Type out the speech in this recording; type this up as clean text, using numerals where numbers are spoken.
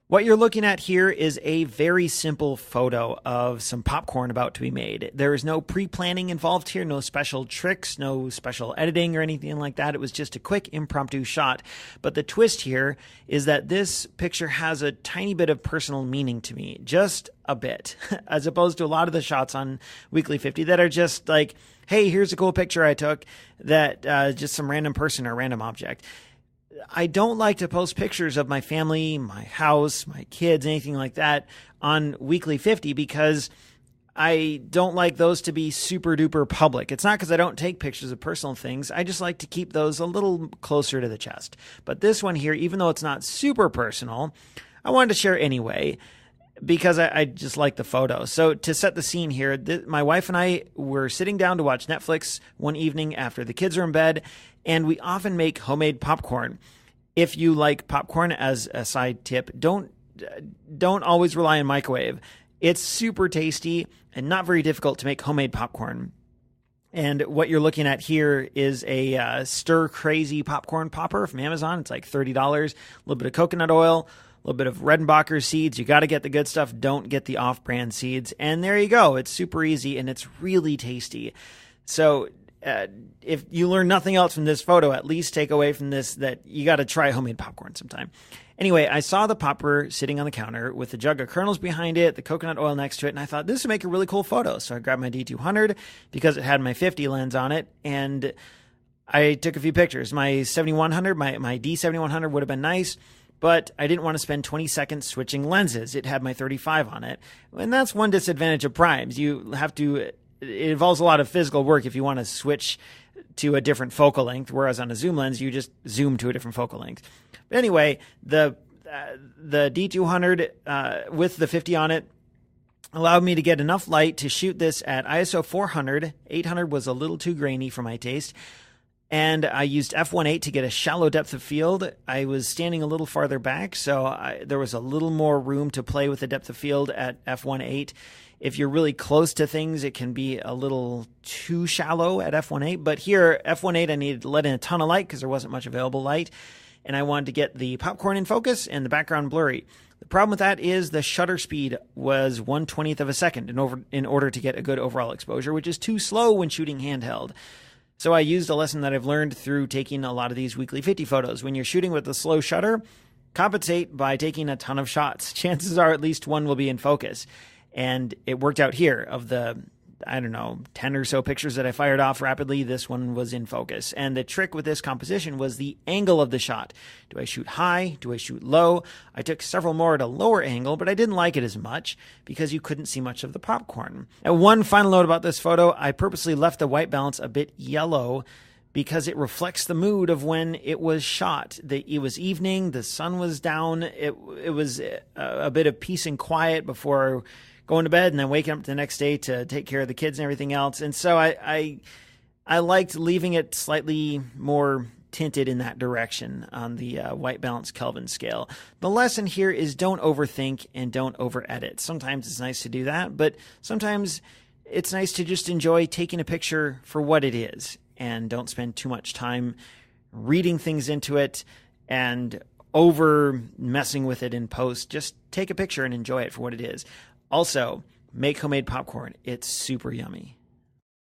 What you're looking at here is a very simple photo of some popcorn about to be made. There is no pre-planning involved here, no special tricks, no special editing or anything like that. It was just a quick impromptu shot. But the twist here is that this picture has a tiny bit of personal meaning to me, just a bit, as opposed to a lot of the shots on Weekly 50 that are just like, hey, here's a cool picture I took that just some random person or random object. I don't like to post pictures of my family, my house, my kids, anything like that on Weekly 50 because I don't like those to be super duper public. It's not because I don't take pictures of personal things. I just like to keep those a little closer to the chest. But this one here, even though it's not super personal, I wanted to share anyway because I just like the photo. So to set the scene here, my wife and I were sitting down to watch Netflix one evening after the kids are in bed, and we often make homemade popcorn. If you like popcorn, as a side tip, don't always rely on microwave. It's super tasty and not very difficult to make homemade popcorn. And what you're looking at here is a Stir Crazy popcorn popper from Amazon. It's like $30, a little bit of coconut oil, a little bit of Redenbacher seeds. You got to get the good stuff. Don't get the off-brand seeds. And there you go. It's super easy and it's really tasty. So if you learn nothing else from this photo, at least take away from this that you got to try homemade popcorn sometime. Anyway, I saw the popper sitting on the counter with a jug of kernels behind it, the coconut oil next to it, and I thought this would make a really cool photo. So I grabbed my D200 because it had my 50 lens on it, and I took a few pictures. My 7100, my D7100 would have been nice, but I didn't want to spend 20 seconds switching lenses. It had my 35 on it, and that's one disadvantage of primes. You have to... It involves a lot of physical work if you want to switch to a different focal length, whereas on a zoom lens, you just zoom to a different focal length. But anyway, the D200 with the 50 on it allowed me to get enough light to shoot this at ISO 400. 800 was a little too grainy for my taste. And I used f1.8 to get a shallow depth of field. I was standing a little farther back, so there was a little more room to play with the depth of field at f1.8. If you're really close to things, it can be a little too shallow at f1.8. But here, f1.8, I needed to let in a ton of light because there wasn't much available light. And I wanted to get the popcorn in focus and the background blurry. The problem with that is the shutter speed was 1/20th of a second in order to get a good overall exposure, which is too slow when shooting handheld. So I used a lesson that I've learned through taking a lot of these Weekly 50 photos. When you're shooting with a slow shutter, compensate by taking a ton of shots. Chances are at least one will be in focus. And it worked out here. Of the, 10 or so pictures that I fired off rapidly, this one was in focus. And the trick with this composition was the angle of the shot. Do I shoot high? Do I shoot low? I took several more at a lower angle, but I didn't like it as much because you couldn't see much of the popcorn. And one final note about this photo, I purposely left the white balance a bit yellow because it reflects the mood of when it was shot. It was evening, the sun was down, it was a bit of peace and quiet before going to bed and then waking up the next day to take care of the kids and everything else. And so I liked leaving it slightly more tinted in that direction on the white balance Kelvin scale. The lesson here is don't overthink and don't over edit. Sometimes it's nice to do that, but sometimes it's nice to just enjoy taking a picture for what it is and don't spend too much time reading things into it and over messing with it in post. Just take a picture and enjoy it for what it is. Also, make homemade popcorn. It's super yummy.